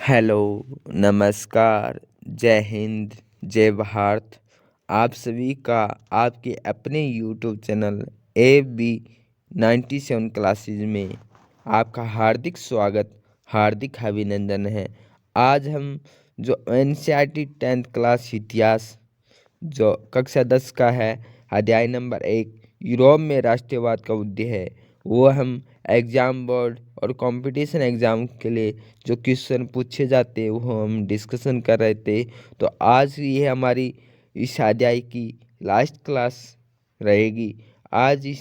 Hello, नमस्कार, जय हिंद, जय भारत। आप सभी का आपके अपने यूट्यूब चैनल AB97 क्लासेज में आपका हार्दिक स्वागत, हार्दिक अभिनंदन है। आज हम जो NCERT 10th क्लास इतिहास जो कक्षा 10 का है, अध्याय नंबर 1 यूरोप में राष्ट्रवाद का उदय है, वो हम एग्ज़ाम बोर्ड और कंपटीशन एग्ज़ाम के लिए जो क्वेश्चन पूछे जाते हैं वो हम डिस्कशन कर रहे थे। तो आज ये हमारी इस अध्याय की लास्ट क्लास रहेगी। आज इस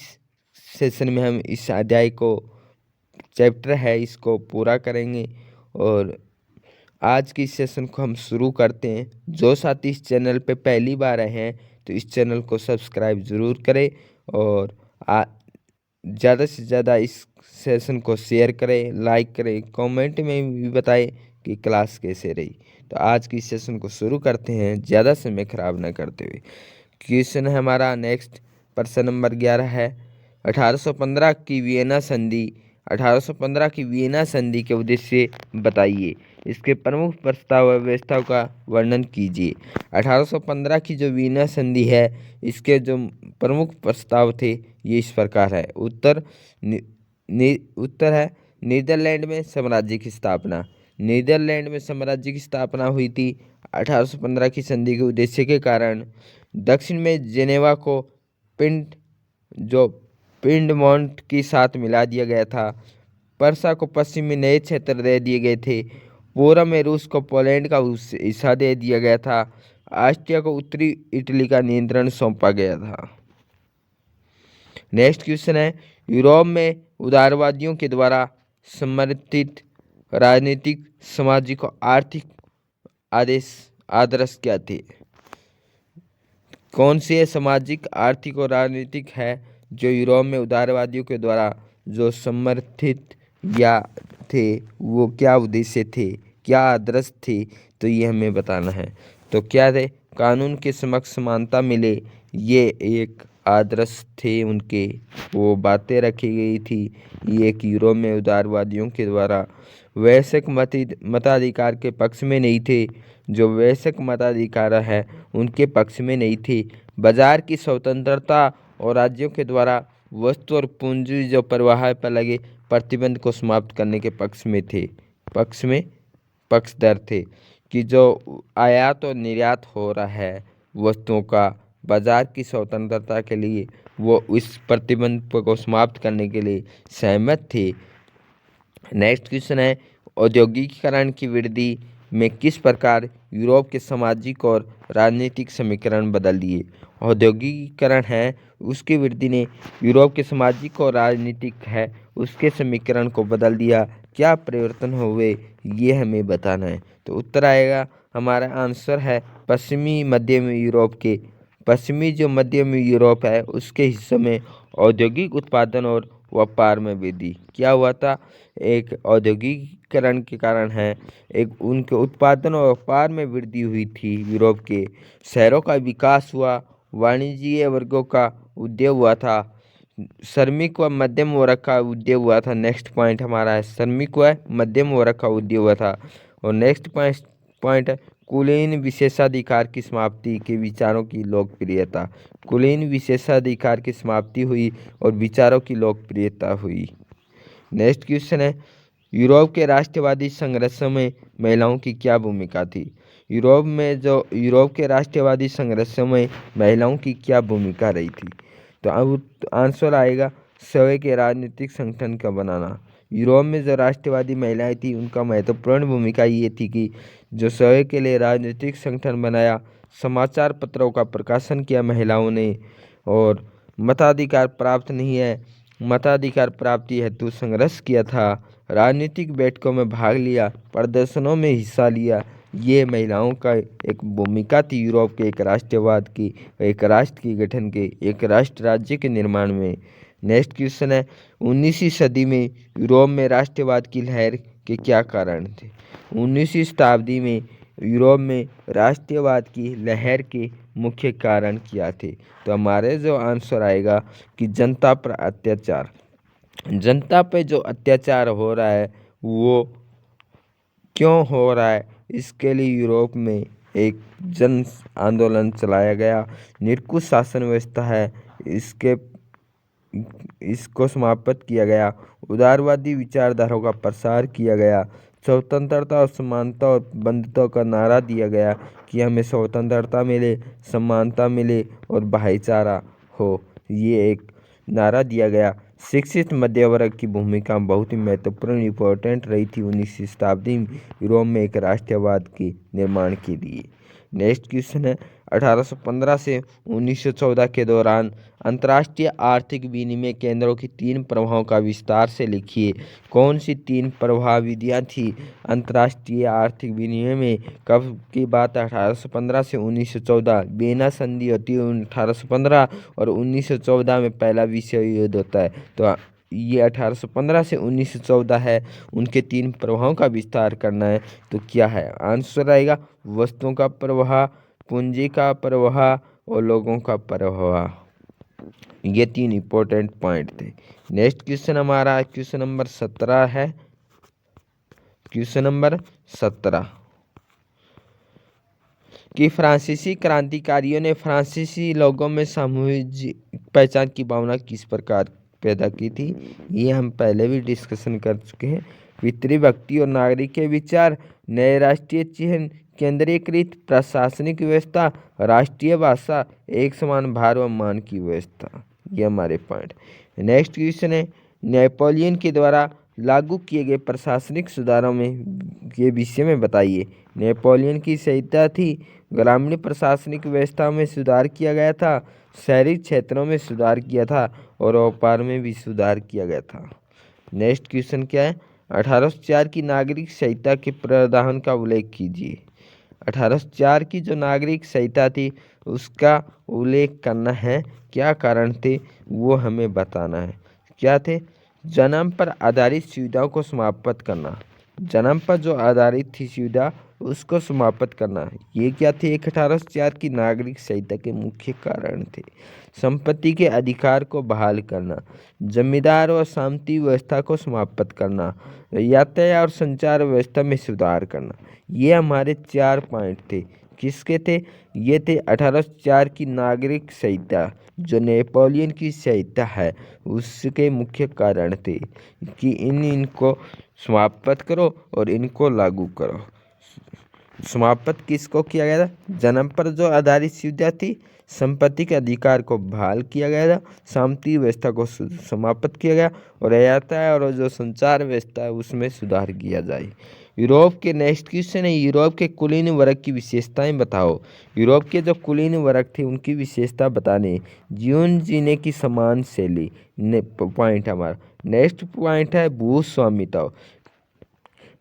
सेशन में हम इस अध्याय को चैप्टर है इसको पूरा करेंगे और आज की इस सेशन को हम शुरू करते हैं। जो साथी इस चैनल पे पहली बार आए हैं तो इस चैनल को सब्सक्राइब ज़रूर करें और ज़्यादा से ज़्यादा इस सेशन को शेयर करें, लाइक करें, कमेंट में भी बताएं कि क्लास कैसे रही। तो आज की सेशन को शुरू करते हैं ज़्यादा समय खराब ना करते हुए। क्वेश्चन है हमारा नेक्स्ट, प्रश्न नंबर 11 है 1815 की वियना संधि। 1815 की वियना संधि के उद्देश्य बताइए। इसके प्रमुख प्रस्ताव व व्यवस्थाओं का वर्णन कीजिए। 1815 की जो वियना संधि है इसके जो प्रमुख प्रस्ताव थे ये इस प्रकार है। उत्तर है नीदरलैंड में साम्राज्य की स्थापना। नीदरलैंड में साम्राज्य की स्थापना हुई थी 1815 की संधि के उद्देश्य के कारण। दक्षिण में जेनेवा को पिंडमोंट के साथ मिला दिया गया था। पर्सा को पश्चिम में नए क्षेत्र दे दिए गए थे। पूर्व में रूस को पोलैंड का हिस्सा दे दिया गया था। ऑस्ट्रिया को उत्तरी इटली का नियंत्रण सौंपा गया था। नेक्स्ट क्वेश्चन है यूरोप में उदारवादियों के द्वारा समर्थित राजनीतिक, सामाजिक और आर्थिक आदर्श क्या थे। कौन से सामाजिक, आर्थिक और राजनीतिक है जो यूरोप में उदारवादियों के द्वारा जो समर्थित या थे, वो क्या उद्देश्य थे, क्या आदर्श थे, तो ये हमें बताना है। तो क्या थे, कानून के समक्ष समानता मिले, ये एक आदर्श थे उनके, वो बातें रखी गई थी। ये एक यूरोप में उदारवादियों के द्वारा वैश्विक मताधिकार के पक्ष में नहीं थे। जो वैश्विक मताधिकार है उनके पक्ष में नहीं थे। बाजार की स्वतंत्रता और राज्यों के द्वारा वस्तु और पूंजी जो प्रवाह पर लगे प्रतिबंध को समाप्त करने के पक्षधर थे कि जो आयात और निर्यात हो रहा है वस्तुओं का बाजार की स्वतंत्रता के लिए, वो इस प्रतिबंध को समाप्त करने के लिए सहमत थे। नेक्स्ट क्वेश्चन है औद्योगिकीकरण की वृद्धि में किस प्रकार यूरोप के सामाजिक और राजनीतिक समीकरण बदल दिए। औद्योगिकीकरण है उसकी वृद्धि ने यूरोप के सामाजिक और राजनीतिक है उसके समीकरण को बदल दिया। क्या परिवर्तन हुए ये हमें बताना है। तो उत्तर आएगा, हमारा आंसर है पश्चिमी मध्य में यूरोप है उसके हिस्सों में औद्योगिक उत्पादन और व्यापार में वृद्धि क्या हुआ था। एक औद्योगिकीकरण के कारण है, एक उनके उत्पादन और व्यापार में वृद्धि हुई थी। यूरोप के शहरों का विकास हुआ, वाणिज्यिक वर्गों का उदय हुआ था, श्रमिक व मध्यम वर्ग का उदय हुआ था। नेक्स्ट पॉइंट हमारा है श्रमिक व मध्यम वर्ग का उदय हुआ था। और नेक्स्ट पॉइंट है कुलीन विशेषाधिकार की समाप्ति के विचारों की लोकप्रियता। कुलीन विशेषाधिकार की समाप्ति हुई और विचारों की लोकप्रियता हुई। नेक्स्ट क्वेश्चन है यूरोप के राष्ट्रवादी संघर्षों में महिलाओं की क्या भूमिका थी। यूरोप के राष्ट्रवादी संघर्षों में महिलाओं की क्या भूमिका रही थी। तो अब आंसर आएगा स्वयं के राजनीतिक संगठन का बनाना। यूरोप में जो राष्ट्रवादी महिलाएं थी उनका महत्वपूर्ण भूमिका ये थी कि जो स्वयं के लिए राजनीतिक संगठन बनाया, समाचार पत्रों का प्रकाशन किया महिलाओं ने, और मताधिकार प्राप्त नहीं है, मताधिकार प्राप्ति हेतु संघर्ष किया था, राजनीतिक बैठकों में भाग लिया, प्रदर्शनों में हिस्सा लिया। ये महिलाओं का एक भूमिका थी यूरोप के एक राष्ट्रवाद की, एक राष्ट्र के गठन के, एक राष्ट्र राज्य के निर्माण में। नेक्स्ट क्वेश्चन है 19वीं सदी में यूरोप में राष्ट्रवाद की लहर के क्या कारण थे। 19वीं शताब्दी में यूरोप में राष्ट्रवाद की लहर के मुख्य कारण क्या थे। तो हमारे जो आंसर आएगा कि जनता पर अत्याचार। जनता पे जो अत्याचार हो रहा है वो क्यों हो रहा है, इसके लिए यूरोप में एक जन आंदोलन चलाया गया। निरंकुश शासन व्यवस्था है, इसके इसको समाप्त किया गया। उदारवादी विचारधाराओं का प्रसार किया गया। स्वतंत्रता और समानता और बंधुत्व का नारा दिया गया कि हमें स्वतंत्रता मिले, समानता मिले और भाईचारा हो, ये एक नारा दिया गया। शिक्षित मध्य वर्ग की भूमिका बहुत ही महत्वपूर्ण इम्पोर्टेंट रही थी 19वीं शताब्दी में यूरोप में एक राष्ट्रवाद के निर्माण के लिए। नेक्स्ट क्वेश्चन है, 1815 से 1914 के दौरान अंतर्राष्ट्रीय आर्थिक विनिमय केंद्रों की 3 प्रभावों का विस्तार से लिखिए। कौन सी 3 प्रभाव विधियाँ थी अंतर्राष्ट्रीय आर्थिक विनिमय में? कब की बात है? 1815 से 1914। वियना संधि होती है 1815 और 1914 में पहला विश्व युद्ध होता है। तो ये 1815 से 1914 है, उनके 3 प्रभावों का विस्तार करना है। तो क्या है आंसर आएगा? वस्तुओं का प्रवाह, पूंजी का प्रवाह और लोगों का प्रवाह। ये 3 इंपॉर्टेंट पॉइंट थे। नेक्स्ट क्वेश्चन हमारा क्वेश्चन नंबर 17 है। क्वेश्चन नंबर 17 कि फ्रांसीसी क्रांतिकारियों ने फ्रांसीसी लोगों में सामूहिक पहचान की भावना किस प्रकार पैदा की थी? ये हम पहले भी डिस्कशन कर चुके हैं। पितृभक्ति और नागरिक के विचार, नए राष्ट्रीय चिन्ह, केंद्रीकृत प्रशासनिक व्यवस्था, राष्ट्रीय भाषा, एक समान भार व मान की व्यवस्था। ये हमारे पॉइंट। नेक्स्ट क्वेश्चन है, नेपोलियन के द्वारा लागू किए गए प्रशासनिक सुधारों में के विषय में बताइए। नेपोलियन की सहायता थी, ग्रामीण प्रशासनिक व्यवस्था में सुधार किया गया था, शहरी क्षेत्रों में सुधार किया था और व्यापार में भी सुधार किया गया था। नेक्स्ट क्वेश्चन क्या है, 1804 की नागरिक संहिता के प्रावधान का उल्लेख कीजिए। 1804 की जो नागरिक संहिता थी उसका उल्लेख करना है, क्या कारण थे वो हमें बताना है। क्या थे? जन्म पर आधारित सुविधाओं को समाप्त करना, जन्म पर जो आधारित थी सुविधा उसको समाप्त करना, ये क्या थे 1804 की नागरिक संहिता के मुख्य कारण थे। संपत्ति के अधिकार को बहाल करना, जमींदार और शांति व्यवस्था को समाप्त करना, यातायात और संचार व्यवस्था में सुधार करना। ये हमारे 4 पॉइंट थे। किसके थे? ये थे 1804 की नागरिक संहिता, जो नेपोलियन की संहिता है उसके मुख्य कारण थे कि इनको समाप्त करो और इनको लागू करो। समाप्त किसको किया गया था? जन्म पर जो आधारित सुविधा थी, संपत्ति के अधिकार को बहाल किया गया था, शांति व्यवस्था को समाप्त किया गया और यातायात और जो संचार व्यवस्था है उसमें सुधार किया जाए। यूरोप के नेक्स्ट क्वेश्चन है, यूरोप के कुलीन वर्ग की विशेषताएं बताओ। यूरोप के जो कुलीन वर्ग थे उनकी विशेषता बताने, जीवन जीने की समान शैली पॉइंट हमारा। नेक्स्ट पॉइंट है भूस्वामित्व।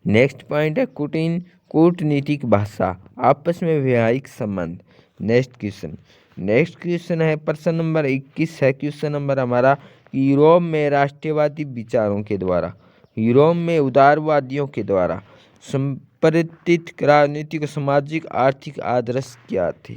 नेक्स्ट पॉइंट है कूटनीतिक भाषा, आपस में वैवाहिक संबंध। नेक्स्ट क्वेश्चन है प्रश्न नंबर 21 है क्वेश्चन नंबर हमारा, यूरोप में राष्ट्रवादी विचारों के द्वारा, यूरोप में उदारवादियों के द्वारा संप्रतित राजनीतिक, सामाजिक, आर्थिक आदर्श क्या थे?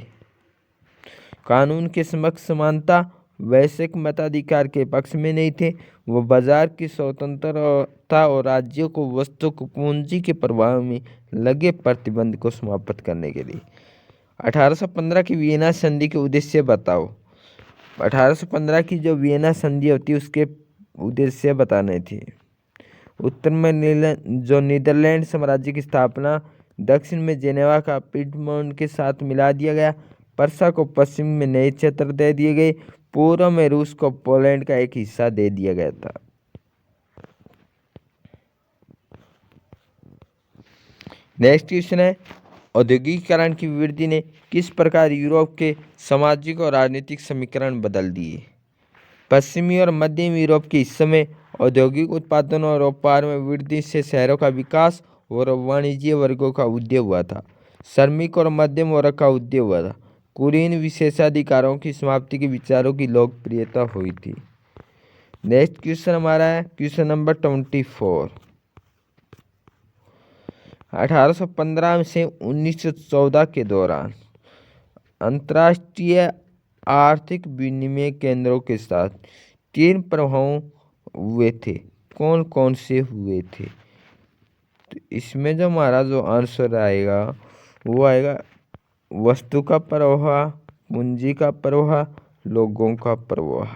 कानून के समक्ष समानता, वैश्विक मताधिकार के पक्ष में नहीं थे, वो बाजार की स्वतंत्रता और राज्यों को वस्तु पूंजी के प्रभाव में लगे प्रतिबंध को समाप्त करने के लिए। 1815 की वियना संधि के उद्देश्य बताओ। 1815 की जो वियना संधि होती है उसके उद्देश्य बताने थे। उत्तर में नीदरलैंड साम्राज्य की स्थापना, दक्षिण में जेनेवा का पिडमोंट के साथ मिला दिया गया, पर्सा को पश्चिम में नए क्षेत्र दे दिए गए, पूर्व में रूस को पोलैंड का एक हिस्सा दे दिया गया था। नेक्स्ट क्वेश्चन है, औद्योगिकीकरण की वृद्धि ने किस प्रकार यूरोप के सामाजिक और राजनीतिक समीकरण बदल दिए? पश्चिमी और मध्यम यूरोप के हिस्से में औद्योगिक उत्पादन और व्यापार में वृद्धि से शहरों का विकास और वाणिज्य वर्गों का उदय हुआ था। श्रमिक और मध्यम वर्ग का उदय हुआ था। कुलीन विशेषाधिकारों की समाप्ति के विचारों की लोकप्रियता हुई थी। नेक्स्ट क्वेश्चन हमारा है क्वेश्चन नंबर 24। 1815 से 1914 के दौरान अंतर्राष्ट्रीय आर्थिक विनिमय केंद्रों के साथ 3 प्रभाव हुए थे। कौन कौन से हुए थे? तो इसमें जो हमारा जो आंसर आएगा वो आएगा वस्तु का प्रवाह, पूंजी का प्रवाह, लोगों का प्रवाह।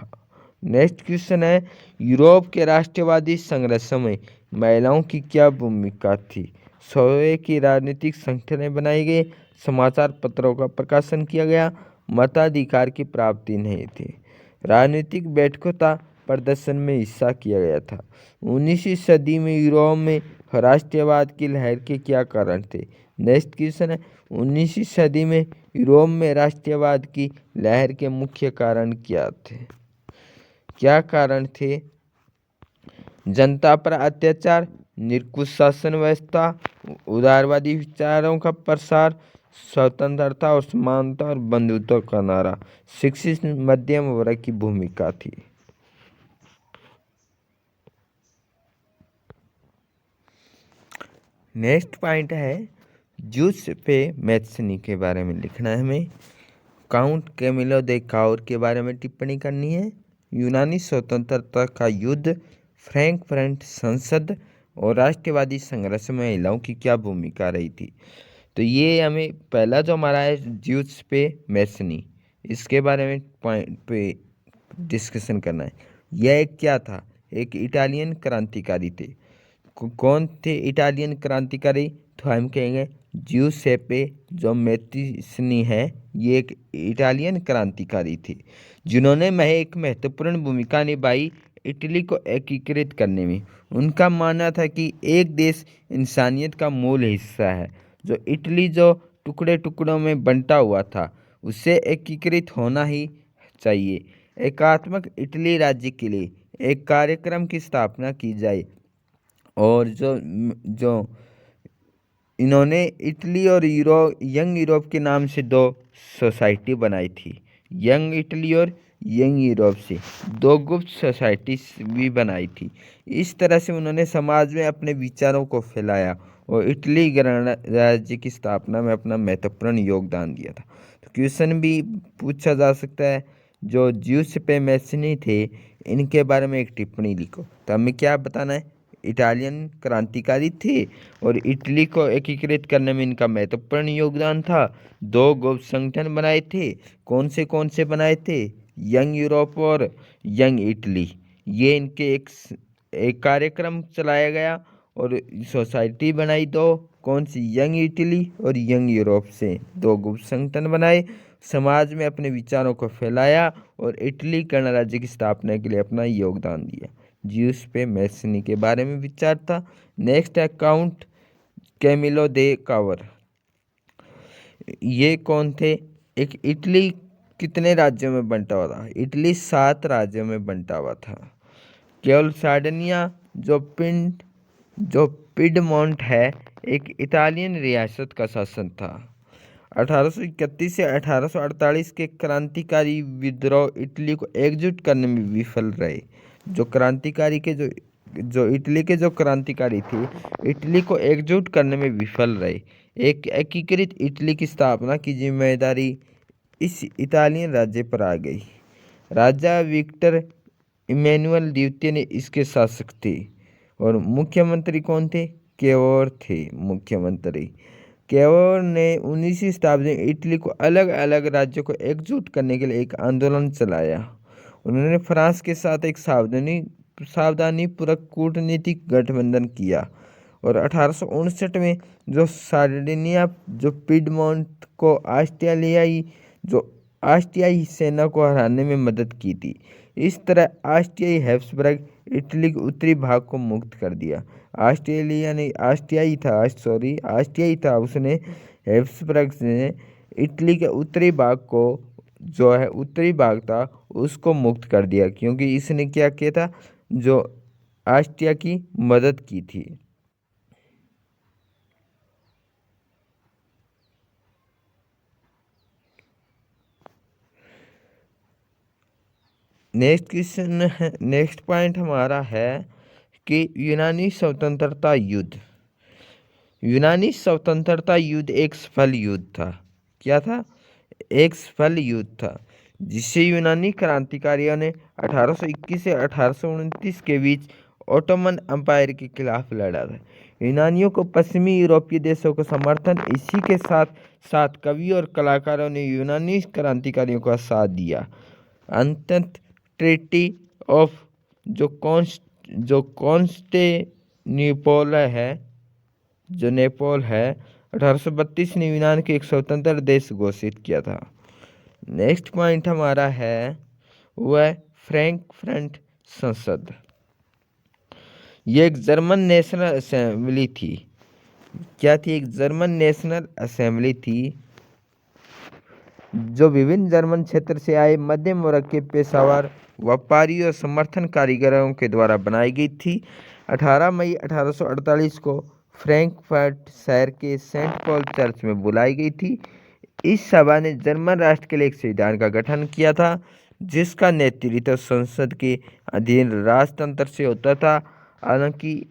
नेक्स्ट क्वेश्चन है, यूरोप के राष्ट्रवादी संघर्ष में महिलाओं की क्या भूमिका थी? स्वयं की राजनीतिक संगठनें बनाई गई, समाचार पत्रों का प्रकाशन किया गया, मताधिकार की प्राप्ति नहीं थी। राजनीतिक बैठकों तथा प्रदर्शन में हिस्सा किया गया था। 19वीं सदी में यूरोप में राष्ट्रवाद की लहर के क्या कारण थे? नेक्स्ट क्वेश्चन है, 19वीं सदी में यूरोप में राष्ट्रवाद की लहर के मुख्य कारण क्या थे? क्या कारण थे? जनता पर अत्याचार, निरंकुश शासन व्यवस्था, उदारवादी विचारों का प्रसार, स्वतंत्रता और समानता और बंधुत्व का नारा। शिक्षित मध्यम वर्ग की भूमिका थी। नेक्स्ट पॉइंट है, ज्यूसेप्पे मैत्सनी के बारे में लिखना है हमें। काउंट कैमिलो दे काउर के बारे में टिप्पणी करनी है। यूनानी स्वतंत्रता का युद्ध, फ्रैंकफर्ट संसद और राष्ट्रवादी संघर्ष में महिलाओं की क्या भूमिका रही थी? तो ये हमें पहला जो हमारा है ज्यूसेप्पे मैत्सनी, इसके बारे में पॉइंट पे डिस्कशन करना है। यह एक क्या था? एक इटालियन क्रांतिकारी थे। कौन थे इटालियन क्रांतिकारी? तो हम कहेंगे ज्यूसेप्पे जो मैत्सनी है, ये एक इटालियन क्रांतिकारी थे जिन्होंने एक महत्वपूर्ण भूमिका निभाई इटली को एकीकृत करने में। उनका मानना था कि एक देश इंसानियत का मूल हिस्सा है। जो इटली जो टुकड़े टुकड़ों में बंटा हुआ था, उससे एकीकृत होना ही चाहिए। एकात्मक इटली राज्य के लिए एक कार्यक्रम की स्थापना की जाए। और जो जो इन्होंने इटली और यंग यूरोप के नाम से दो सोसाइटी बनाई थी। यंग इटली और यंग यूरोप से दो गुप्त सोसाइटी भी बनाई थी। इस तरह से उन्होंने समाज में अपने विचारों को फैलाया और इटली गणराज्य की स्थापना में अपना महत्वपूर्ण योगदान दिया था। तो क्वेश्चन भी पूछा जा सकता है, जो ज्यूसेप्पे मैत्सनी थे, इनके बारे में एक टिप्पणी लिखो। तो हमें क्या बताना है? इटालियन क्रांतिकारी थे और इटली को एकीकृत करने में इनका महत्वपूर्ण योगदान था। दो गुप्त संगठन बनाए थे। कौन से बनाए थे? यंग यूरोप और यंग इटली। ये इनके एक कार्यक्रम चलाया गया और सोसाइटी बनाई दो। कौन सी? यंग इटली और यंग यूरोप से दो गुप्त संगठन बनाए, समाज में अपने विचारों को फैलाया और इटली गणराज्य की स्थापना के लिए अपना योगदान दिया। ज्यूसेप्पे मैत्सनी के बारे में विचार था। नेक्स्ट है काउंट कैमिलो दे कावर। ये कौन थे? एक इटली कितने राज्यों में बंटा हुआ था? इटली 7 राज्यों में बंटा हुआ था। केवल सार्डिनिया जो पिडमोंट है, एक इटालियन रियासत का शासन था। 1831 से 1848 के क्रांतिकारी विद्रोह इटली को एकजुट करने में विफल रहे। जो इटली के जो क्रांतिकारी थे, इटली को एकजुट करने में विफल रहे। एक एकीकृत इटली की स्थापना की जिम्मेदारी इस इटालियन राज्य पर आ गई। राजा विक्टर इमैनुअल द्वितीय ने इसके शासक थे। और मुख्यमंत्री कौन थे? कैवर थे मुख्यमंत्री। कैवर ने 19वीं शताब्दी में इटली को अलग अलग राज्यों को एकजुट करने के लिए एक आंदोलन चलाया। उन्होंने फ्रांस के साथ एक सावधानीपूर्वक कूटनीतिक गठबंधन किया और 1859 में जो सार्डिनिया जो पिडमोंट को ऑस्ट्रियाई सेना को हराने में मदद की थी। इस तरह ऑस्ट्रियाई हैब्सबर्ग इटली के उत्तरी भाग को मुक्त कर दिया। ऑस्ट्रियाई था उसने हैब्सबर्ग ने इटली के उत्तरी भाग को, जो है उत्तरी भाग था, उसको मुक्त कर दिया, क्योंकि इसने क्या किया था? जो ऑस्ट्रिया की मदद की थी। नेक्स्ट पॉइंट हमारा है कि यूनानी स्वतंत्रता युद्ध एक सफल युद्ध था। क्या था? एक सफल युद्ध था, जिससे यूनानी क्रांतिकारियों ने 1821 से 1829 के बीच ओटोमन अम्पायर के खिलाफ लड़ा था। यूनानियों को पश्चिमी यूरोपीय देशों का समर्थन, इसी के साथ साथ कवि और कलाकारों ने यूनानी क्रांतिकारियों का साथ दिया। अंततः ट्रीटी ऑफ जो कॉन्स्टेंटिनोपल है जो नेपोल है 1832 ने यूनान को एक स्वतंत्र देश घोषित किया था। नेक्स्ट पॉइंट हमारा है वह फ्रैंकफर्ट संसद। ये एक जर्मन नेशनल असेंबली थी। क्या थी? एक जर्मन नेशनल असेंबली थी जो विभिन्न जर्मन क्षेत्र से आए मध्यम वर्ग के पेशेवर, व्यापारी और समर्थन कारीगरों के द्वारा बनाई गई थी। 18 मई 1848 को फ्रैंकफर्ट शहर के सेंट पॉल चर्च में बुलाई गई थी। इस सभा ने जर्मन राष्ट्र के लिए एक संविधान का गठन किया था, जिसका नेतृत्व संसद के अधीन राजतंत्र से होता था। हालांकि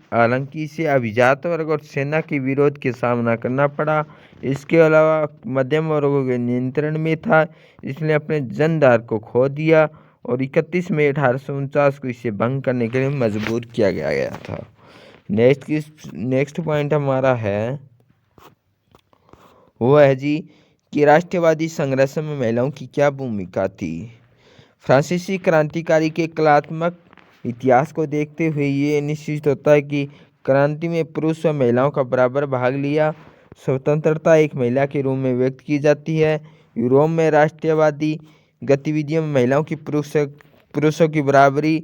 इसे अभिजात वर्ग और सेना के विरोध के सामना करना पड़ा। इसके अलावा मध्यम वर्गों के नियंत्रण में था, इसने अपने जनदार को खो दिया और 31 मई 1849 को इसे भंग करने के लिए मजबूर किया गया था। नेक्स्ट पॉइंट हमारा है वो है जी कि राष्ट्रवादी संघर्ष में महिलाओं की क्या भूमिका थी। फ्रांसीसी क्रांतिकारी के कलात्मक इतिहास को देखते हुए ये निश्चित होता है कि क्रांति में पुरुष व महिलाओं का बराबर भाग लिया। स्वतंत्रता एक महिला के रूप में व्यक्त की जाती है। यूरोप में राष्ट्रवादी गतिविधियों में महिलाओं की पुरुषों की बराबरी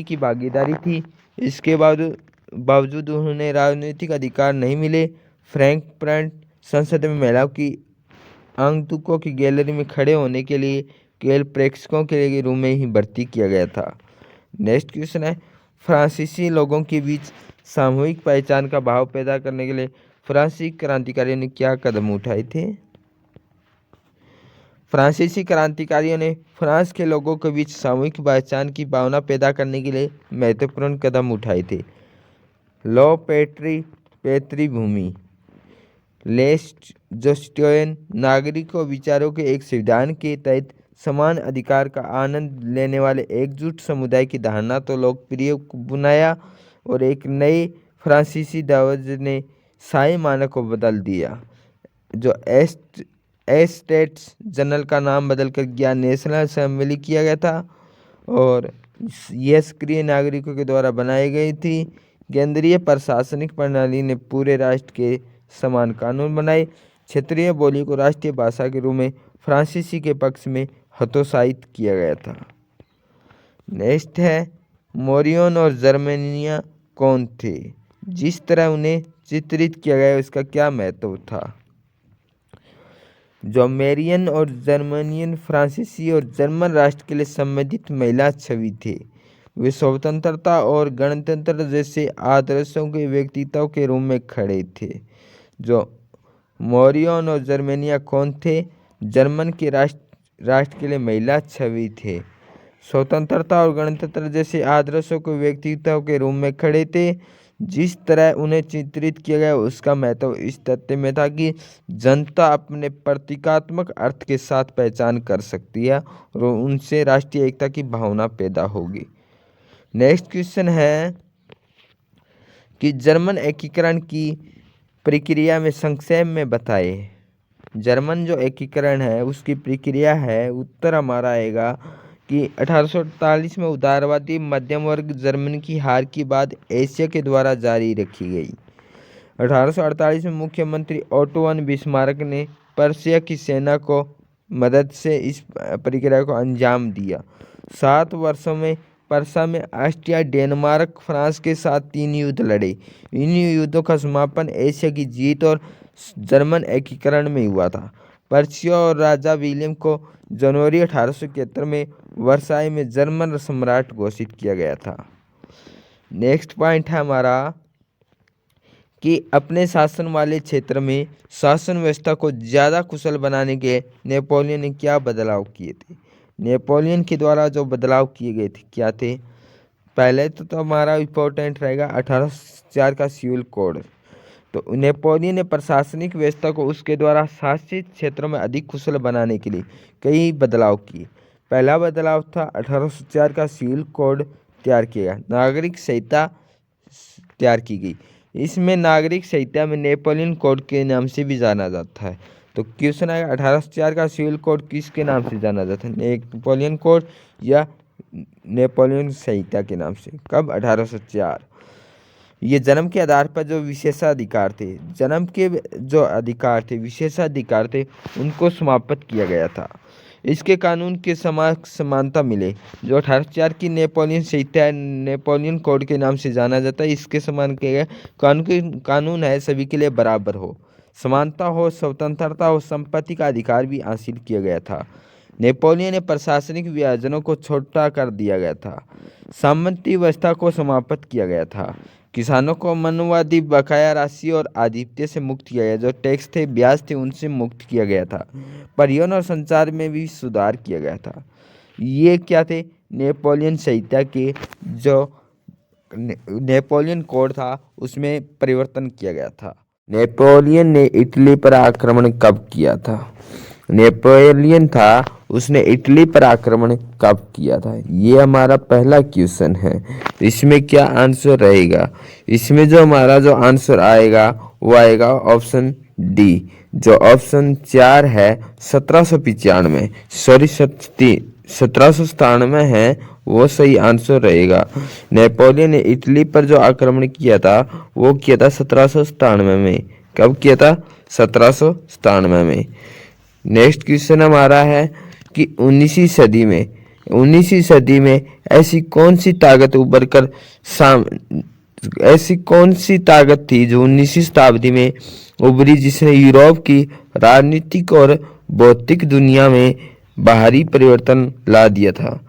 की भागीदारी थी। इसके बावजूद उन्हें राजनीतिक अधिकार नहीं मिले। फ्रैंकफर्ट संसद में महिलाओं की आगंतुकों की गैलरी में खड़े होने के लिए केवल प्रेक्षकों के रूप में ही भर्ती किया गया था। नेक्स्ट क्वेश्चन है, फ्रांसीसी लोगों के बीच सामूहिक पहचान का भाव पैदा करने के लिए फ्रांसीसी क्रांतिकारियों ने क्या कदम उठाए थे। फ्रांसीसी क्रांतिकारियों ने फ्रांस के लोगों के बीच सामूहिक पहचान की भावना पैदा करने के लिए महत्वपूर्ण कदम उठाए थे। लॉ पैतृ भूमि लेस जोस्टियन नागरिकों विचारों के एक संविधान के तहत समान अधिकार का आनंद लेने वाले एकजुट समुदाय की धारणा तो लोकप्रिय बनाया और एक नए फ्रांसीसी दर्ज ने शाही मानक को बदल दिया। जो एस्टेट्स जनरल का नाम बदलकर गया नेशनल असेंबली किया गया था और यह सक्रिय नागरिकों के द्वारा बनाई गई थी। केंद्रीय प्रशासनिक प्रणाली ने पूरे राष्ट्र के समान कानून बनाए। क्षेत्रीय बोली को राष्ट्रीय भाषा के रूप में फ्रांसीसी के पक्ष में हतोत्साहित किया गया था। नेक्स्ट है, मोरियन और जर्मनिया कौन थे? जिस तरह उन्हें चित्रित किया गया उसका क्या महत्व था। जो मेरियन और जर्मनियन फ्रांसीसी और जर्मन राष्ट्र के लिए संबंधित महिला छवि थे। वे स्वतंत्रता और गणतंत्र जैसे आदर्शों के व्यक्तित्व के रूप में खड़े थे। जो मोरियन और जर्मनिया कौन थे? जर्मन के राष्ट्र के लिए महिला छवि थे, स्वतंत्रता और गणतंत्र जैसे आदर्शों के व्यक्तित्व के रूप में खड़े थे। जिस तरह उन्हें चित्रित किया गया उसका महत्व इस तथ्य में था कि जनता अपने प्रतीकात्मक अर्थ के साथ पहचान कर सकती है और उनसे राष्ट्रीय एकता की भावना पैदा होगी। नेक्स्ट क्वेश्चन है कि जर्मन एकीकरण की प्रक्रिया में संक्षेप में बताए। जर्मन जो एकीकरण है उसकी प्रक्रिया है, उत्तर हमारा आएगा कि 1848 में उदारवादी मध्यम वर्ग जर्मनी की हार के बाद एशिया के द्वारा जारी रखी गई। 1848 में मुख्यमंत्री ओटो वन बिस्मार्क ने पर्शिया की सेना को मदद से इस प्रक्रिया को अंजाम दिया। 7 वर्षों में पर्शिया में ऑस्ट्रिया, डेनमार्क, फ्रांस के साथ 3 युद्ध लड़े। इन युद्धों का समापन एशिया की जीत और जर्मन एकीकरण में हुआ था। पर्शिया और राजा विलियम को जनवरी 1871 में वर्साई में जर्मन सम्राट घोषित किया गया था। नेक्स्ट पॉइंट है हमारा कि अपने शासन वाले क्षेत्र में शासन व्यवस्था को ज़्यादा कुशल बनाने के नेपोलियन ने क्या बदलाव किए थे। नेपोलियन के द्वारा जो बदलाव किए गए थे क्या थे? पहले तो हमारा इम्पोर्टेंट रहेगा 1804 का सिविल कोड। तो नेपोलियन ने प्रशासनिक व्यवस्था को उसके द्वारा शासित क्षेत्रों में अधिक कुशल बनाने के लिए कई बदलाव किए। पहला बदलाव था 1804 का सिविल कोड तैयार किया गया। नागरिक संहिता तैयार की गई। इसमें नागरिक संहिता में नेपोलियन कोड के नाम से भी जाना जाता है। तो क्वेश्चन आएगा 1804 का सिविल कोड किसके नाम से जाना जाता है, नेपोलियन कोड या नेपोलियन संहिता के नाम से। कब? 1804। ये जन्म के आधार पर जो विशेषाधिकार थे, जन्म के जो अधिकार थे, विशेषाधिकार थे, उनको समाप्त किया गया था। इसके कानून के समानता मिले। जो 1804 की नेपोलियन संहिता है, नेपोलियन कोड के नाम से जाना जाता है, इसके समान किया गया कानून है सभी के लिए बराबर हो, समानता हो, स्वतंत्रता हो, संपत्ति का अधिकार भी हासिल किया गया था। नेपोलियन ने प्रशासनिक विभाजनों को छोटा कर दिया गया था। सामंती व्यवस्था को समाप्त किया गया था। किसानों को मनवादी बकाया राशि और आधिपत्य से मुक्त किया गया। जो टैक्स थे, ब्याज थे, उनसे मुक्त किया गया था। परिवहन और संचार में भी सुधार किया गया था। ये क्या थे? नेपोलियन संहिता के जो नेपोलियन कोड था उसमें परिवर्तन किया गया था। नेपोलियन ने इटली पर आक्रमण कब किया था? नेपोलियन था, उसने इटली पर आक्रमण कब किया था? ये हमारा पहला क्वेश्चन है। इसमें क्या आंसर रहेगा? इसमें जो हमारा जो आंसर आएगा वो आएगा ऑप्शन डी। जो ऑप्शन 4 है 1795, सॉरी 1797 है, वो सही आंसर रहेगा। नेपोलियन ने इटली पर जो आक्रमण किया था वो किया था 1797 में। कब किया था? 1797 में। नेक्स्ट क्वेश्चन हमारा है कि 19वीं सदी में ऐसी कौन सी ताकत ऐसी कौन सी ताकत थी जो 19वीं शताब्दी में उभरी, जिसने यूरोप की राजनीतिक और भौतिक दुनिया में बाहरी परिवर्तन ला दिया था?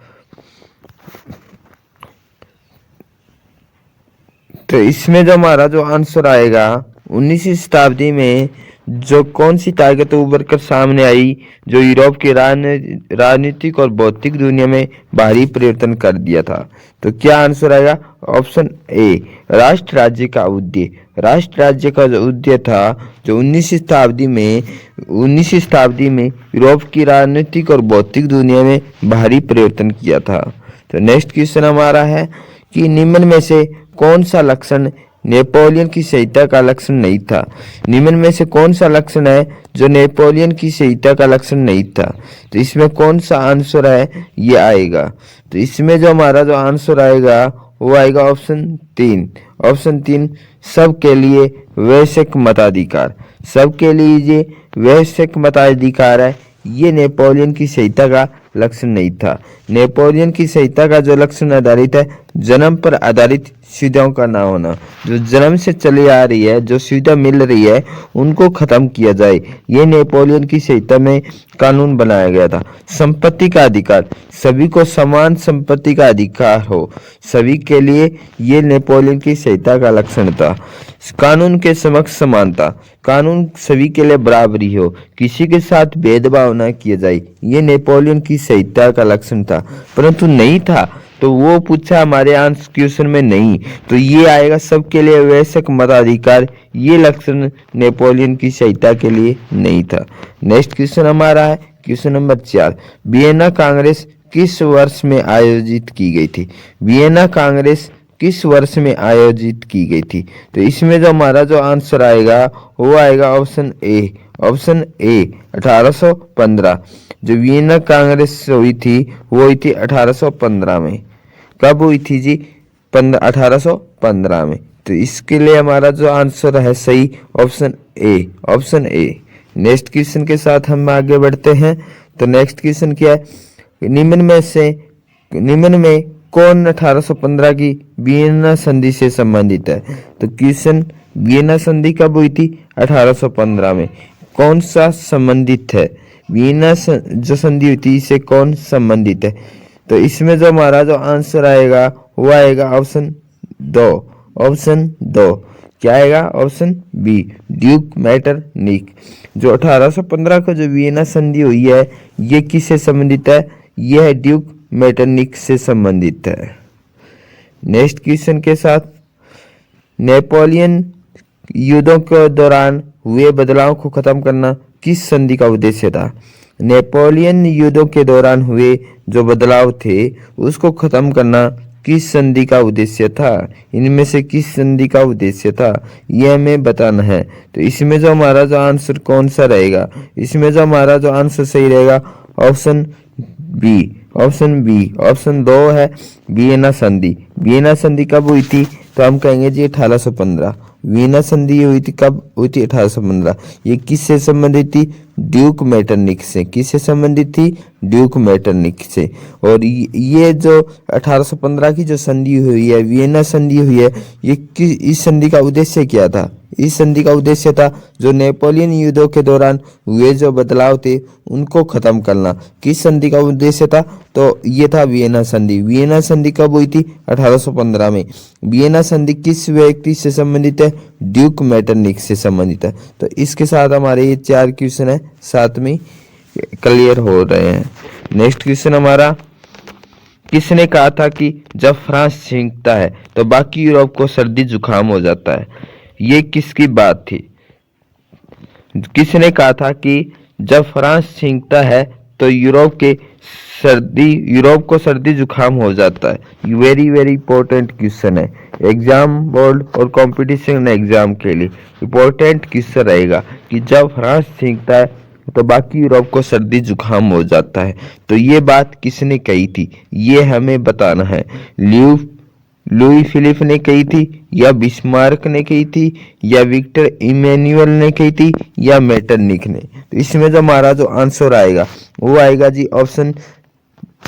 तो इसमें जो हमारा जो आंसर आएगा, 19वीं शताब्दी में जो कौन सी ताकत उभर कर सामने आई जो यूरोप की राजनीतिक और भौतिक दुनिया में भारी परिवर्तन कर दिया था? तो क्या आंसर आएगा? ऑप्शन ए, राष्ट्र राज्य का उदय। राष्ट्र राज्य का जो उदय था, जो 19वीं शताब्दी में यूरोप की राजनीतिक और भौतिक दुनिया में भारी परिवर्तन किया था। तो नेक्स्ट क्वेश्चन हमारा है कि निम्न में से कौन सा लक्षण नेपोलियन की संहिता का लक्षण नहीं था? निम्न में से कौन सा लक्षण है जो नेपोलियन की संहिता का लक्षण नहीं था? तो इसमें कौन सा आंसर है ये आएगा? तो इसमें जो हमारा जो आंसर आएगा वो आएगा ऑप्शन 3। ऑप्शन 3, सबके लिए वैश्विक मताधिकार। सबके लिए ये वैश्विक मताधिकार है, ये नेपोलियन की संहिता का लक्षण नहीं था। नेपोलियन की संहिता का जो लक्षण आधारित है, जन्म पर आधारित सुविधाओं का ना होना। जो जन्म से चली आ रही है, जो सुविधा मिल रही है, उनको खत्म किया जाए, ये नेपोलियन की संहिता में कानून बनाया गया था। संपत्ति का अधिकार, सभी को समान संपत्ति का अधिकार हो, सभी के लिए, ये नेपोलियन की संहिता का लक्षण था। कानून के समक्ष समानता, कानून सभी के लिए बराबरी हो, किसी के साथ भेदभाव न किया जाए, ये नेपोलियन की संहिता का लक्षण था। परंतु नहीं था, तो वो पूछा हमारे आंसर क्वेश्चन में नहीं, तो ये आएगा सबके लिए वैश्विक मताधिकार, ये लक्षण नेपोलियन की संहिता के लिए नहीं था। नेक्स्ट क्वेश्चन हमारा है क्वेश्चन नंबर 4। वियना कांग्रेस किस वर्ष में आयोजित की गई थी? वियना कांग्रेस किस वर्ष में आयोजित की गई थी? तो इसमें जो हमारा जो आंसर आएगा वो आएगा ऑप्शन ए। Option A 1815। जो वियना कांग्रेस हुई थी वो हुई थी 1815 में। कब हुई थी जी? 1815 में। तो इसके लिए हमारा जो आंसर है सही option A. Option A. Next question के साथ हम आगे बढ़ते हैं। तो नेक्स्ट क्वेश्चन क्या है? निम्न में कौन 1815 की वियना संधि से संबंधित है? तो क्वेश्चन, वियना संधि कब हुई थी? 1815 में। कौन सा संबंधित है? वियना जो संधि हुई थी इससे कौन संबंधित है? तो इसमें जो हमारा जो आंसर आएगा वो आएगा ऑप्शन 2। ऑप्शन 2 क्या आएगा? Option B, Duke Metternich. जो 1815 को जो वियना संधि हुई है ये किससे संबंधित है? यह है ड्यूक मेटरनिक से संबंधित है। नेक्स्ट क्वेश्चन के साथ, नेपोलियन युद्धों के दौरान हुए बदलाव को खत्म करना किस संधि का उद्देश्य था? नेपोलियन युद्धों के दौरान हुए जो बदलाव थे उसको खत्म करना किस संधि का उद्देश्य था? इनमें से किस संधि का उद्देश्य था यह हमें बताना है। तो इसमें जो हमारा जो आंसर कौन सा रहेगा, इसमें जो हमारा जो आंसर सही रहेगा ऑप्शन बी। ऑप्शन 2 है वियना संधि। वियना संधि कब हुई थी? तो हम कहेंगे जी 1815। वियना संधि हुई थी कब? हुई थी 1815। ये किससे संबंधित थी? ड्यूक मेटरनिक से। किससे संबंधित थी? ड्यूक मेटरनिक से। और ये जो 1815 की जो संधि हुई है, वियना संधि हुई है, ये इस संधि का उद्देश्य क्या था? इस संधि का उद्देश्य था जो नेपोलियन युद्धों के दौरान हुए जो बदलाव थे उनको खत्म करना। किस संधि का उद्देश्य था? तो ये था वियना संधि। वियना संधि कब हुई थी? 1815 में। वियना संधि किस व्यक्ति से संबंधित है? ड्यूक मेटरनिक से संबंधित है। तो इसके साथ हमारे ये 4 क्वेश्चन है साथ में क्लियर हो रहे हैं। नेक्स्ट क्वेश्चन हमारा, किसने कहा था कि जब फ्रांस छींकता है तो बाकी यूरोप को सर्दी जुकाम हो जाता है? ये किसकी बात थी? किसने कहा था कि जब फ्रांस छींकता है तो यूरोप को सर्दी जुकाम हो जाता है? वेरी वेरी इंपॉर्टेंट क्वेश्चन है एग्जाम बोर्ड और कंपटीशन एग्जाम के लिए। इंपॉर्टेंट क्वेश्चन रहेगा कि जब फ्रांस छींकता है तो बाकी यूरोप को सर्दी जुकाम हो जाता है। तो ये बात किसने कही थी ये हमें बताना है। लुई फिलिप ने कही थी, या बिस्मार्क ने कही थी, या विक्टर इमैनुअल ने कही थी, या मेटरनिक ने? तो इसमें जो हमारा जो आंसर आएगा वो आएगा जी ऑप्शन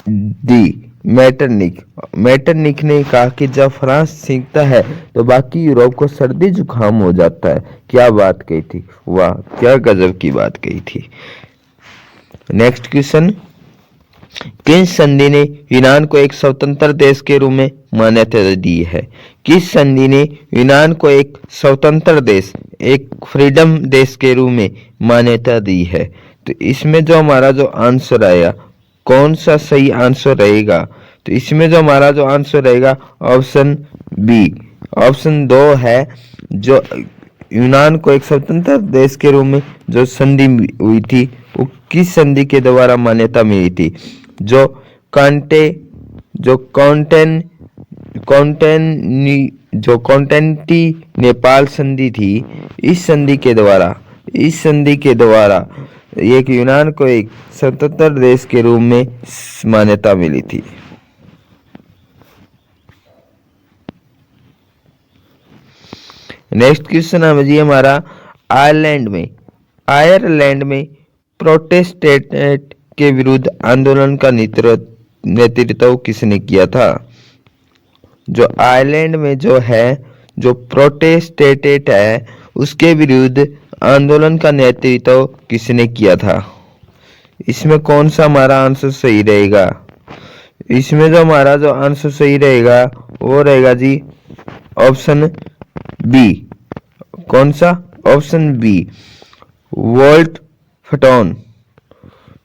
डी, मेटरनिक। मेटरनिक ने कहा कि जब फ्रांस छींकता है तो बाकी यूरोप को सर्दी जुकाम हो जाता है। क्या बात कही थी, वाह क्या गजब की बात कही थी। नेक्स्ट क्वेश्चन, किस संधि ने यूनान को एक स्वतंत्र देश के रूप में मान्यता दी है? किस संधि ने यूनान को एक स्वतंत्र देश, एक फ्रीडम देश के रूप में मान्यता दी है? तो इसमें जो हमारा जो आंसर आया कौन सा सही आंसर रहेगा? तो इसमें जो हमारा जो आंसर रहेगा ऑप्शन बी। ऑप्शन 2 है जो यूनान को एक स्वतंत्र देश के रूप में जो संधि हुई थी वो किस संधि के द्वारा मान्यता मिली थी? जो कॉन्स्टेंटिनोपल संधि थी, इस संधि के द्वारा एक यूनान को एक स्वतंत्र देश के रूप में मान्यता मिली थी। नेक्स्ट क्वेश्चन है जी हमारा, आयरलैंड में प्रोटेस्टेंट के विरुद्ध आंदोलन का नेतृत्व किसने किया था? जो आयरलैंड में जो प्रोटेस्टेंट है उसके विरुद्ध आंदोलन का नेतृत्व किसने किया था? इसमें कौन सा हमारा आंसर सही रहेगा? इसमें जो हमारा जो आंसर सही रहेगा वो रहेगा जी ऑप्शन बी। कौन सा? ऑप्शन बी,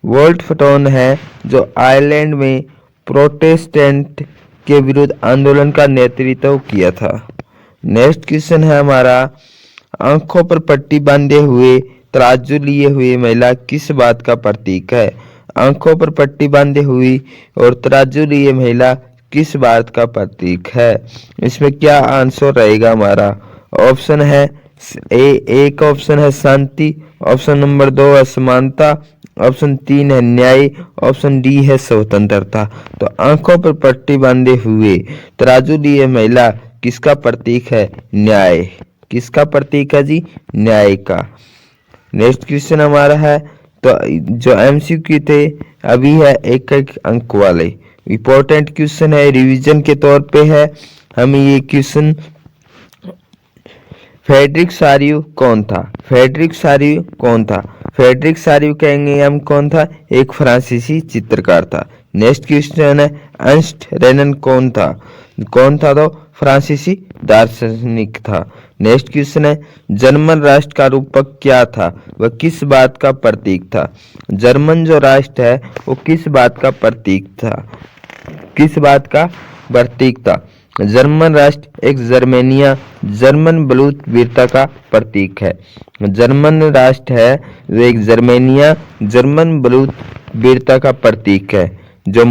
वोल्ट फटोन है जो आयरलैंड में प्रोटेस्टेंट के विरुद्ध आंदोलन का नेतृत्व किया था। नेक्स्ट क्वेश्चन है हमारा, आंखों पर पट्टी बांधे हुए तराजू लिए हुए महिला किस बात का प्रतीक है? आंखों पर पट्टी बांधे हुई और तराजू लिए महिला किस बात का प्रतीक है? इसमें क्या आंसर रहेगा हमारा? ऑप्शन है एक ऑप्शन है शांति, ऑप्शन नंबर 2 है समानता, ऑप्शन 3 है न्याय, ऑप्शन डी है स्वतंत्रता। तो आंखों पर पट्टी बांधे हुए तराजू लिए महिला किसका प्रतीक है? न्याय। किसका प्रतीक है जी? न्याय का। नेक्स्ट क्वेश्चन हमारा है, तो जो एमसीक्यू थे अभी है एक अंक वाले, इंपॉर्टेंट क्वेश्चन है, रिवीजन के तौर पे है हमें ये क्वेश्चन। फ्रेडरिक सारियू कौन था? फ्रेडरिक सारियू कहेंगे हम कौन था? एक फ्रांसीसी चित्रकार था। नेक्स्ट क्वेश्चन है, अर्नस्ट रेनन कौन था? तो फ्रांसीसी दार्शनिक था। नेक्स्ट क्वेश्चन है, जर्मन राष्ट्र का रूपक क्या था? वह किस बात का प्रतीक था? जर्मन जो राष्ट्र है वो किस बात का प्रतीक था? जर्मन राष्ट्र एक जर्मेनिया जर्मन बलूच वीरता का प्रतीक है। जर्मन राष्ट्र है वो एक जर्मेनिया जर्मन बलूच वीरता का प्रतीक है। जो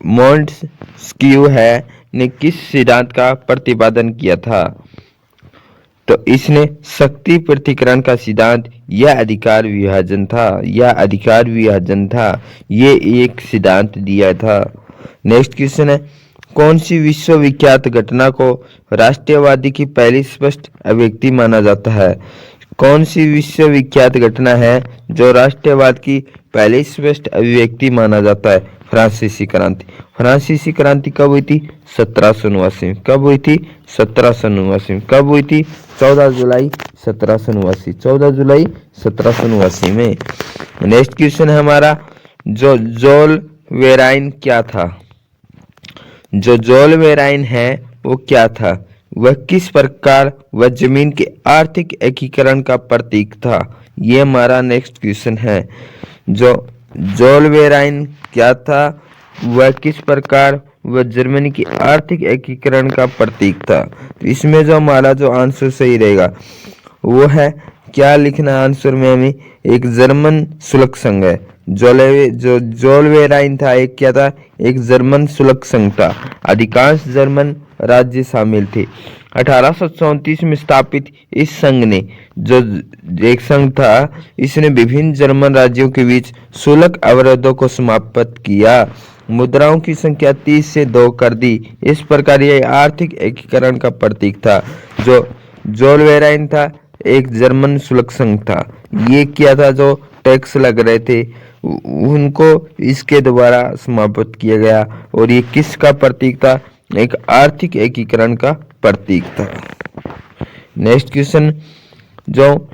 मॉन्टेस्क्यू है ने किस सिद्धांत का प्रतिपादन किया था? तो इसने शक्ति पृथक्करण का सिद्धांत या अधिकार विभाजन था। ये एक सिद्धांत दिया था। नेक्स्ट क्वेश्चन है, कौन सी विश्वविख्यात घटना को राष्ट्रवादी की पहली स्पष्ट अभिव्यक्ति माना जाता है? कौन सी विश्वविख्यात घटना है जो राष्ट्रवाद की पहली स्पष्ट अभिव्यक्ति माना जाता है? फ्रांसीसी क्रांति। फ्रांसीसी क्रांति कब हुई थी? 1789। कब हुई थी? 1789। कब हुई थी? 14 जुलाई 1789। 14 जुलाई 1789 में। नेक्स्ट क्वेश्चन है हमारा, जो जोल वेराइन क्या था? जो जोल वेराइन है वो क्या था? वह किस प्रकार वह जमीन के आर्थिक एकीकरण का प्रतीक था? ये हमारा नेक्स्ट क्वेश्चन है। जो जोल वेराइन क्या था? वह किस प्रकार वह जर्मनी की आर्थिक एकीकरण का प्रतीक था? तो इसमें जो हमारा जो आंसर सही रहेगा वो है, क्या लिखना है आंसर में हमें? एक जर्मन शुल्क संघ है। जो जोल वेराइन था एक क्या था? एक जर्मन शुल्क संघ था। अधिकांश जर्मन राज्य शामिल थे। 1834 में स्थापित इस संघ ने जो एक संघ था, इसने विभिन्न जर्मन राज्यों के बीच शुल्क अवरोधों को समाप्त किया। मुद्राओं की संख्या 30 से 2 कर दी। इस प्रकार यह आर्थिक एकीकरण का प्रतीक था। जो जोल वेराइन था एक जर्मन शुल्क संघ था। ये क्या था? जो टैक्स लग रहे थे उनको इसके द्वारा समाप्त किया गया। और ये किसका प्रतीक था? एक आर्थिक एकीकरण का प्रतीक था। नेक्स्ट क्वेश्चन, जो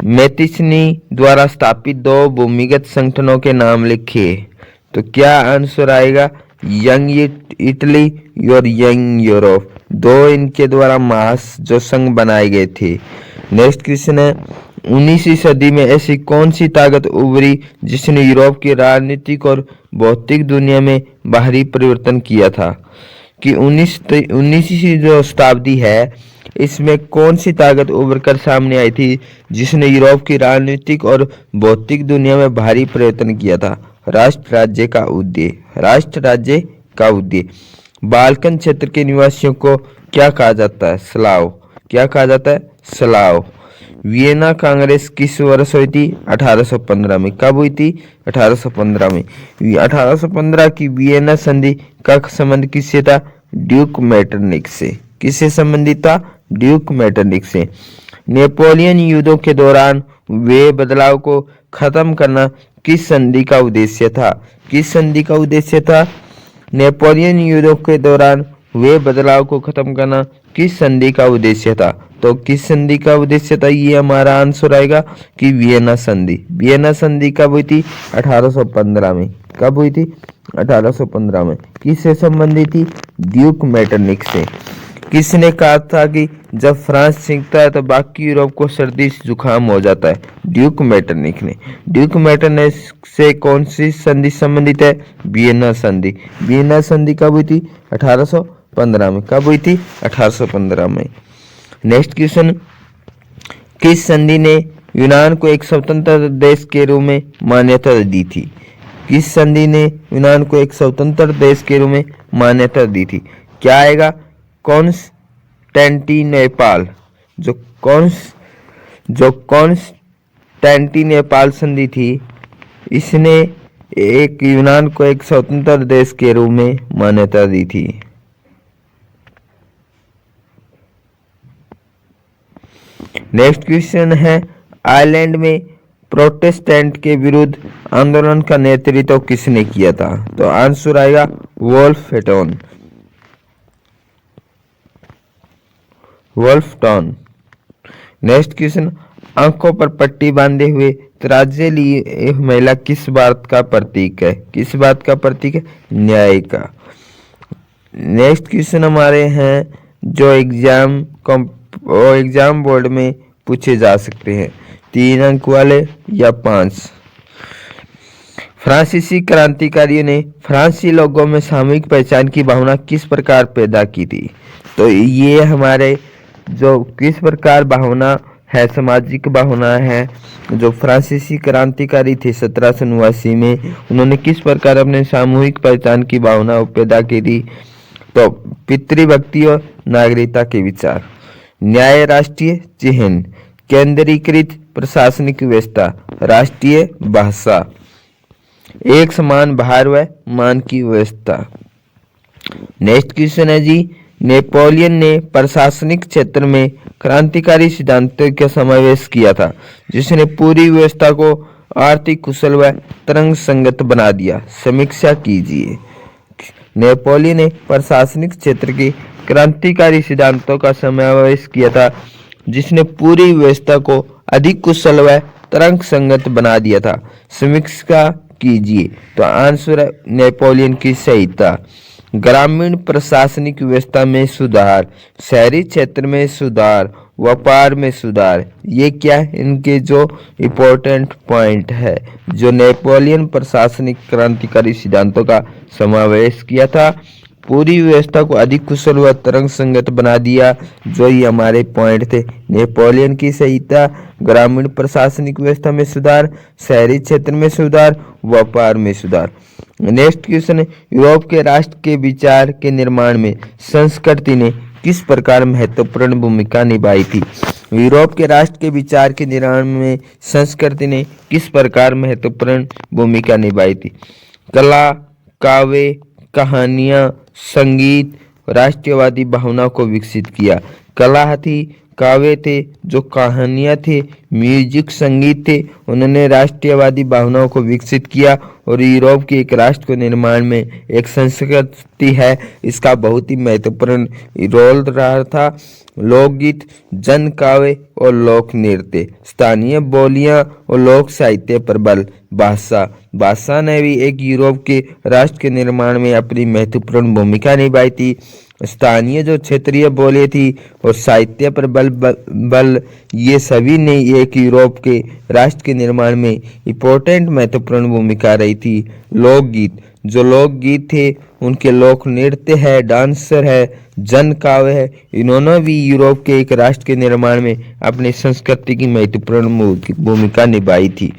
मेतिसनी द्वारा स्थापित 2 भूमिगत संगठनों के नाम लिखे। तो क्या आंसर आएगा? यंग इटली और यंग यूरोप। 2 इनके द्वारा मास जो संघ बनाए गए थे। नेक्स्ट क्वेश्चन है, 19वीं सदी में ऐसी कौन सी ताकत उभरी जिसने यूरोप की राजनीतिक और भौतिक दुनिया में बाहरी परिवर्तन किया था? कि 19वीं जो शताब्दी है इसमें कौन सी ताकत उभर कर सामने आई थी जिसने यूरोप की राजनीतिक और भौतिक दुनिया में भारी परिवर्तन किया था? राष्ट्र राज्य का उदय। बाल्कन क्षेत्र के निवासियों को क्या कहा जाता है? स्लाव। क्या कहा जाता है? स्लाव। वियना कांग्रेस किस वर्ष हुई थी? 1815 में। कब हुई थी? 1815 में। 1815 की वियना संधि का संबंध किससे था? ड्यूक मेटरनिख से। किससे संबंधित था? ड्यूक मेटरनिख से। नेपोलियन युद्धों के दौरान वे बदलाव को खत्म करना किस संधि का उद्देश्य था? किस संधि का उद्देश्य था? नेपोलियन युद्धों के दौरान वे बदलाव को खत्म करना किस संधि का उद्देश्य था? तो किस संधि का उद्देश्य था? ये हमारा आंसर आएगा कि वियना संधि। वियना संधि कब हुई थी? 1815 में। कब हुई थी? 1815 में। किससे संबंधित थी? ड्यूक मेटरनिख से। किसने कहा था कि जब फ्रांस सीखता है तो बाकी यूरोप को सर्दी जुकाम हो जाता है? ड्यूक मेटरनिख ने। ड्यूक मेटरनिख से कौन सी संधि संबंधित है? वियना संधि। वियना संधि कब हुई थी? 1815 में। कब हुई थी? 1815 में। नेक्स्ट क्वेश्चन, किस संधि ने यूनान को एक स्वतंत्र देश के रूप में मान्यता दी थी? किस संधि ने यूनान को एक स्वतंत्र देश के रूप में मान्यता दी थी? क्या आएगा? कॉन्स्टेंटिनोपल। जो कॉन्स्टेंटिनोपल संधि थी इसने एक यूनान को एक स्वतंत्र देश के रूप में मान्यता दी थी। नेक्स्ट क्वेश्चन है, आयरलैंड में प्रोटेस्टेंट के विरुद्ध आंदोलन का नेतृत्व किसने किया था? तो आंसर आएगा वोल्फटॉन। नेक्स्ट क्वेश्चन, आंखों पर पट्टी बांधे हुए तराजू लिए महिला किस बात का प्रतीक है? किस बात का प्रतीक है? न्याय का। नेक्स्ट क्वेश्चन हमारे हैं जो एग्जाम बोर्ड में पूछे जा सकते हैं, 3 अंक वाले या 5। फ्रांसीसी क्रांतिकारियों ने फ्रांसीसी लोगों में सामूहिक पहचान की भावना किस प्रकार पैदा की थी? तो ये हमारे जो किस प्रकार भावना है, सामाजिक भावना है, जो फ्रांसीसी क्रांतिकारी थे 1789 में, उन्होंने किस प्रकार अपने सामूहिक पहचान की भावना पैदा की थी? तो पितृभक्ति और नागरिकता के विचार, न्याय राष्ट्रीय चिह्न, केंद्रीकृत प्रशासनिक व्यवस्था, राष्ट्रीय भाषा, एक समान भार व मान की व्यवस्था। नेक्स्ट क्वेश्चन है जी, नेपोलियन ने प्रशासनिक क्षेत्र में क्रांतिकारी सिद्धांतों का समावेश किया था जिसने पूरी व्यवस्था को आर्थिक कुशल व तरंग संगत बना दिया। समीक्षा कीजिए। नेपोलियन ने प्रशासनिक क्षेत्र के क्रांतिकारी सिद्धांतों का समावेश किया था जिसने पूरी व्यवस्था को अधिक कुशल व तरंग संगत बना दिया था। समीक्षा कीजिए। तो आंसर है नेपोलियन की सहायता। ग्रामीण प्रशासनिक व्यवस्था में सुधार, शहरी क्षेत्र में सुधार, व्यापार में सुधार, ये क्या है इनके जो इम्पोर्टेंट पॉइंट है जो नेपोलियन प्रशासनिक क्रांतिकारी सिद्धांतों का समावेश किया था। पूरी व्यवस्था को अधिक कुशल व तरंग संगत बना दिया, जो ये हमारे पॉइंट थे। नेपोलियन की सहायता, ग्रामीण प्रशासनिक व्यवस्था में सुधार, शहरी क्षेत्र में सुधार, व्यापार में सुधार। नेक्स्ट क्वेश्चन है, यूरोप के राष्ट्र के विचार के निर्माण में संस्कृति ने किस प्रकार महत्वपूर्ण भूमिका निभाई थी? यूरोप के राष्ट्र के विचार के निर्माण में संस्कृति ने किस प्रकार महत्वपूर्ण भूमिका निभाई थी? कला, काव्य, कहानियां, संगीत, राष्ट्रवादी भावना को विकसित किया। कला थी, काव्य थे, जो कहानियां थे, म्यूजिक, संगीत थे, उन्होंने राष्ट्रवादी भावनाओं को विकसित किया। और यूरोप के एक राष्ट्र को निर्माण में एक संस्कृति है, इसका बहुत ही महत्वपूर्ण रोल रहा था। लोकगीत, जन काव्य और लोक नृत्य, स्थानीय बोलियां और लोक साहित्य प्रबल। भाषा, भाषा ने भी एक यूरोप के राष्ट्र के निर्माण में अपनी महत्वपूर्ण भूमिका निभाई थी। स्थानीय जो क्षेत्रीय बोली थी और साहित्य पर बल ये सभी ने एक यूरोप के राष्ट्र के निर्माण में इम्पोर्टेंट महत्वपूर्ण भूमिका रही थी। लोकगीत, जो लोकगीत थे उनके लोक नृत्य है, डांसर है, जन काव्य है, इन्होंने भी यूरोप के एक राष्ट्र के निर्माण में अपनी संस्कृति की महत्वपूर्ण भूमिका निभाई थी।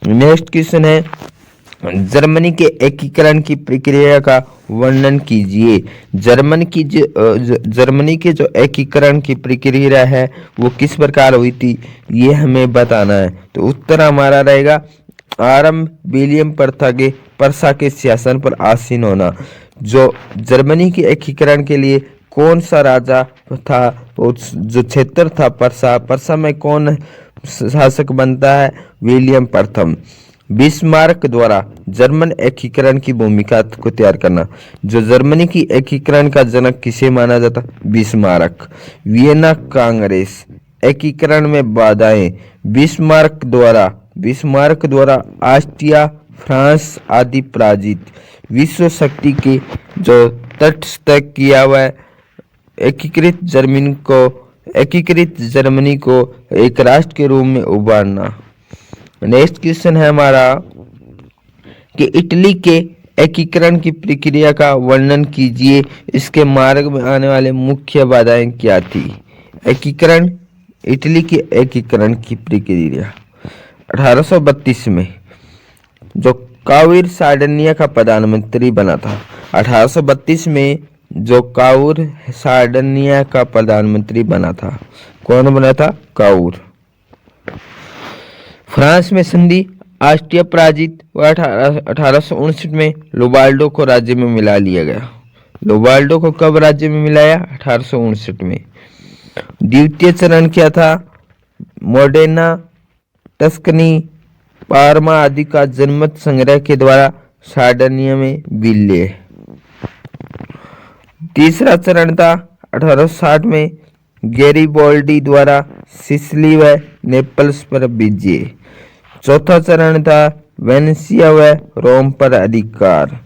नेक्स्ट क्वेश्चन है, जर्मनी के एकीकरण की प्रक्रिया का वर्णन कीजिए। जर्मनी के जो एकीकरण की प्रक्रिया है वो किस प्रकार हुई थी, ये हमें बताना है। तो उत्तर हमारा रहेगा आरंभ, विलियम प्रशा के शासन पर आसीन होना। जो जर्मनी के एकीकरण के लिए कौन सा राजा था, जो क्षेत्र था प्रशा में कौन शासक बनता है? विलियम प्रथम। बिस्मार्क द्वारा जर्मन एकीकरण की भूमिका को तैयार करना। जो जर्मनी की एकीकरण का जनक किसे माना जाता? बिस्मार्क। वियना कांग्रेस, एकीकरण में बाधाएं। बिस्मार्क द्वारा ऑस्ट्रिया, फ्रांस आदि पराजित। विश्व शक्ति के जो तटस्थ किया हुआ एकीकृत जर्मनी को एक राष्ट्र के रूप में उभारना। नेक्स्ट क्वेश्चन है हमारा कि इटली के एकीकरण की प्रक्रिया का वर्णन कीजिए। इसके मार्ग में आने वाले मुख्य बाधाएं क्या थी? इटली के एकीकरण की प्रक्रिया 1832 में जो काउर सार्डिनिया का प्रधानमंत्री बना था। 1832 में जो काउर सार्डिनिया का प्रधानमंत्री बना था। कौन बना था? काउर। फ्रांस में संधि, ऑस्ट्रिया पराजित। 1859 में लोबाल्डो को राज्य में मिला लिया गया। लोबाल्डो को कब राज्य में मिलाया? 1859 में। द्वितीय चरण क्या था? मोडेना, टस्कनी, पार्मा आदि का जनमत संग्रह के द्वारा सार्डिनिया में विलय। तीसरा चरण था 1860 में गैरिबोल्डी द्वारा सिसिली व नेपल्स पर विजय। चौथा चरण था वेनेशिया व रोम पर अधिकार।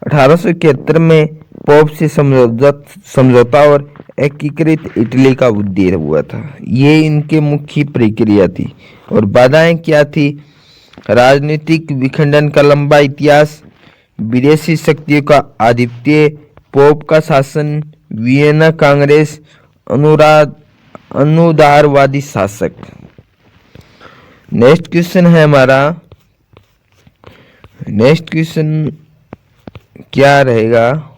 1871 में पोप से समझौता और एकीकृत इटली का उद्देश्य हुआ था। ये इनके मुख्य प्रक्रिया थी। और बाधाएं क्या थी? राजनीतिक विखंडन का लंबा इतिहास, विदेशी शक्तियों का आधिपत्य, पोप का शासन, वियना कांग्रेस, अनुदारवादी शासक। नेक्स्ट क्वेश्चन है हमारा, नेक्स्ट क्वेश्चन क्या रहेगा?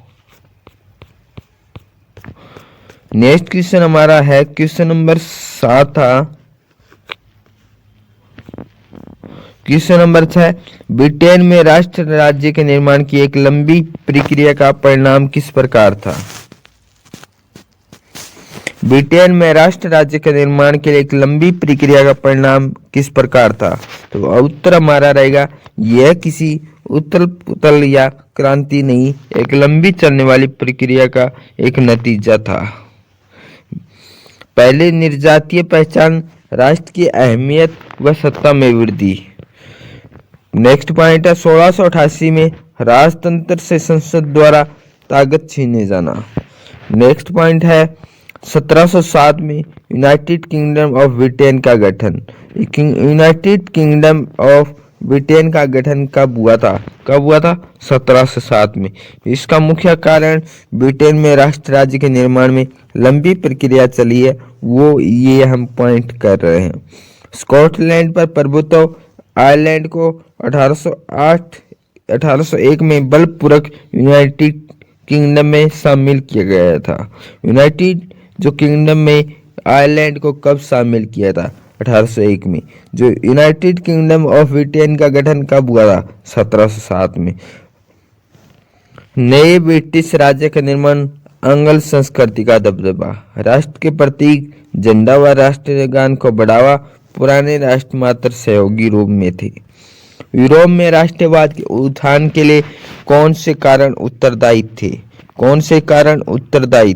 नेक्स्ट क्वेश्चन हमारा है क्वेश्चन नंबर 7 था। क्वेश्चन नंबर 6, ब्रिटेन में राष्ट्र राज्य के निर्माण की एक लंबी प्रक्रिया का परिणाम किस प्रकार था? ब्रिटेन में राष्ट्र राज्य के निर्माण के लिए एक लंबी प्रक्रिया का परिणाम किस प्रकार था? तो उत्तर हमारा रहेगा, यह किसी उथल पुथल या क्रांति नहीं, एक लंबी चलने वाली प्रक्रिया का एक नतीजा था। पहले निर्जातीय पहचान, राष्ट्र की अहमियत व सत्ता में वृद्धि। नेक्स्ट पॉइंट है 1688 में राजतंत्र से संसद द्वारा ताकत छीने जाना। नेक्स्ट पॉइंट है 1707 में यूनाइटेड किंगडम ऑफ ब्रिटेन का गठन। यूनाइटेड किंगडम ऑफ ब्रिटेन का गठन कब हुआ था? 1707 में। इसका मुख्य कारण ब्रिटेन में राष्ट्र राज्य के निर्माण में लंबी प्रक्रिया चली है, वो ये हम पॉइंट कर रहे हैं। स्कॉटलैंड पर प्रभुत्व, आयरलैंड को 1801 में बलपूर्वक यूनाइटेड किंगडम में शामिल किया गया था। यूनाइटेड जो किंगडम में आयरलैंड को कब शामिल किया था? 1801 में। जो यूनाइटेड किंगडम ऑफ ब्रिटेन का गठन कब हुआ था? 1707 में। नए ब्रिटिश राज्य का निर्माण, आंग्ल संस्कृति का दबदबा, राष्ट्र के प्रतीक झंडा व राष्ट्रगान को बढ़ावा, पुराने राष्ट्र मात्र सहयोगी रूप में थे। यूरोप में राष्ट्रवाद के उत्थान के लिए कौन से कारण उत्तरदायी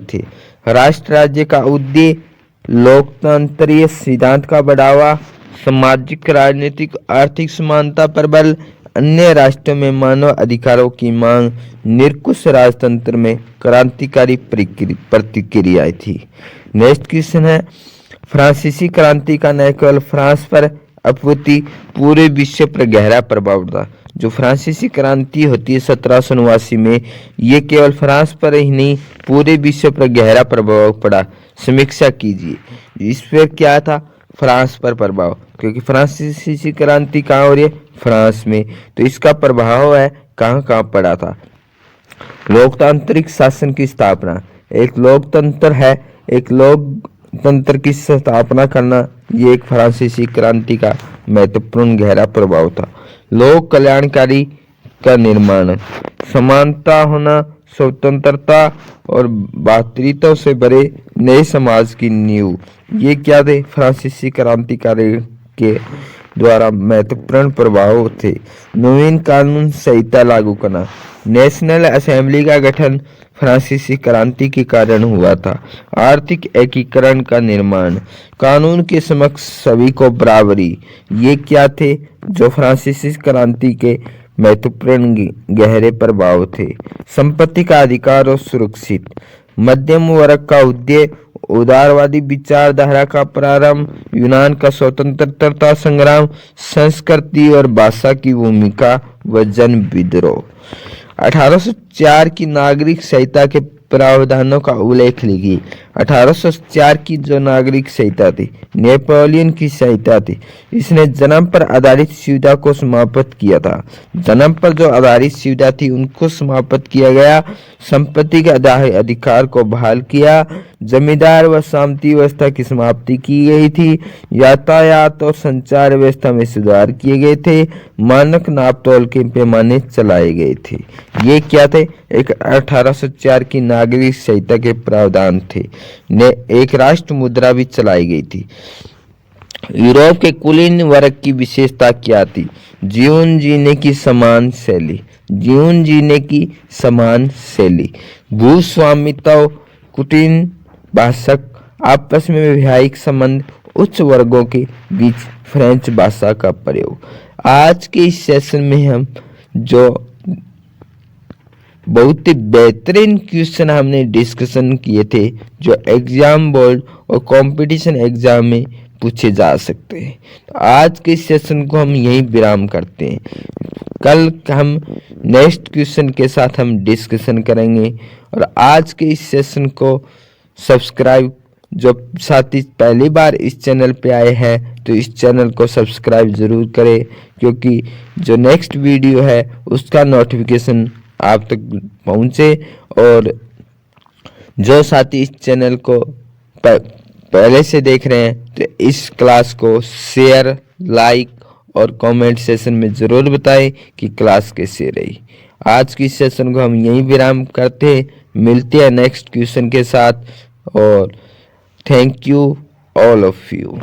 थे? राष्ट्र राज्य का उद्देश्य, लोकतंत्रीय सिद्धांत का बढ़ावा, सामाजिक राजनीतिक आर्थिक समानता पर बल, अन्य राष्ट्रों में मानव अधिकारों की मांग, निरंकुश राजतंत्र में क्रांतिकारी प्रतिक्रियाएं थी। नेक्स्ट क्वेश्चन है, फ्रांसीसी क्रांति का न केवल फ्रांस पर अपितु पूरे विश्व पर गहरा प्रभाव पड़ा। जो फ्रांसीसी क्रांति होती है 1789 में, ये केवल फ्रांस पर ही नहीं पूरे विश्व पर गहरा प्रभाव पड़ा। समीक्षा कीजिए, इस पर क्या था? फ्रांस पर प्रभाव, क्योंकि फ्रांसीसी क्रांति कहाँ हो रही है? फ्रांस में। तो इसका प्रभाव है कहाँ कहाँ पड़ा था? लोकतांत्रिक शासन की स्थापना, एक लोकतंत्र की स्थापना करना, ये एक फ्रांसीसी क्रांति का महत्वपूर्ण गहरा प्रभाव था। लोक कल्याणकारी का निर्माण, समानता होना, स्वतंत्रता और भातृत्व से भरे नए समाज की नींव, ये क्या थे? फ्रांसीसी क्रांतिकारी के द्वारा महत्वपूर्ण प्रभाव थे। नवीन कानून संहिता लागू करना, नेशनल असेंबली का गठन फ्रांसीसी क्रांति के कारण हुआ था। आर्थिक एकीकरण का निर्माण, कानून के समक्ष सभी को बराबरी, ये क्या थे? जो फ्रांसीसी क्रांति के महत्वपूर्ण गहरे प्रभाव थे। संपत्ति का अधिकार और सुरक्षित, मध्यम वर्ग का उदय, उदारवादी विचारधारा का प्रारंभ, यूनान का स्वतंत्रता संग्राम, संस्कृति और भाषा की भूमिका व जन विद्रोह। 1804 की नागरिक संहिता के प्रावधानों का उल्लेख लिखिए। 1804 की जो नागरिक संहिता थी, नेपोलियन की संहिता थी, इसने जन्म पर आधारित सुविधा को समाप्त किया था। जन्म पर जो आधारित सुविधा थी उनको समाप्त किया गया। संपत्ति के अधिकार को बहाल किया। जमींदार व सामंती व्यवस्था की समाप्ति की गई थी। यातायात और संचार व्यवस्था में सुधार किए गए थे। मानक नापतोल के पैमाने चलाए गए थे। ये क्या थे? एक 1804 की नागरिक संहिता के प्रावधान थे। एक राष्ट्र मुद्रा भी चलाई गई थी। यूरोप के कुलीन वर्ग की विशेषता क्या थी? जीवन जीने की समान शैली, भूस्वामित्व, कुलीन भाषक, आपस में वैवाहिक संबंध, उच्च वर्गों के बीच फ्रेंच भाषा का प्रयोग। आज के इस सेशन में हम जो बहुत ही बेहतरीन क्वेश्चन हमने डिस्कशन किए थे, जो एग्जाम बोर्ड और कंपटीशन एग्जाम में पूछे जा सकते हैं। तो आज के सेशन को हम यहीं विराम करते हैं। कल हम नेक्स्ट क्वेश्चन के साथ हम डिस्कशन करेंगे। और आज के इस सेशन को सब्सक्राइब, जो साथी पहली बार इस चैनल पे आए हैं तो इस चैनल को सब्सक्राइब ज़रूर करें, क्योंकि जो नेक्स्ट वीडियो है उसका नोटिफिकेशन आप तक पहुंचे। और जो साथी इस चैनल को पहले से देख रहे हैं तो इस क्लास को शेयर, लाइक और कमेंट सेशन में ज़रूर बताएं कि क्लास कैसे रही। आज की सेशन को हम यहीं विराम करते हैं, मिलते हैं नेक्स्ट क्वेश्चन के साथ। और thank you all of you.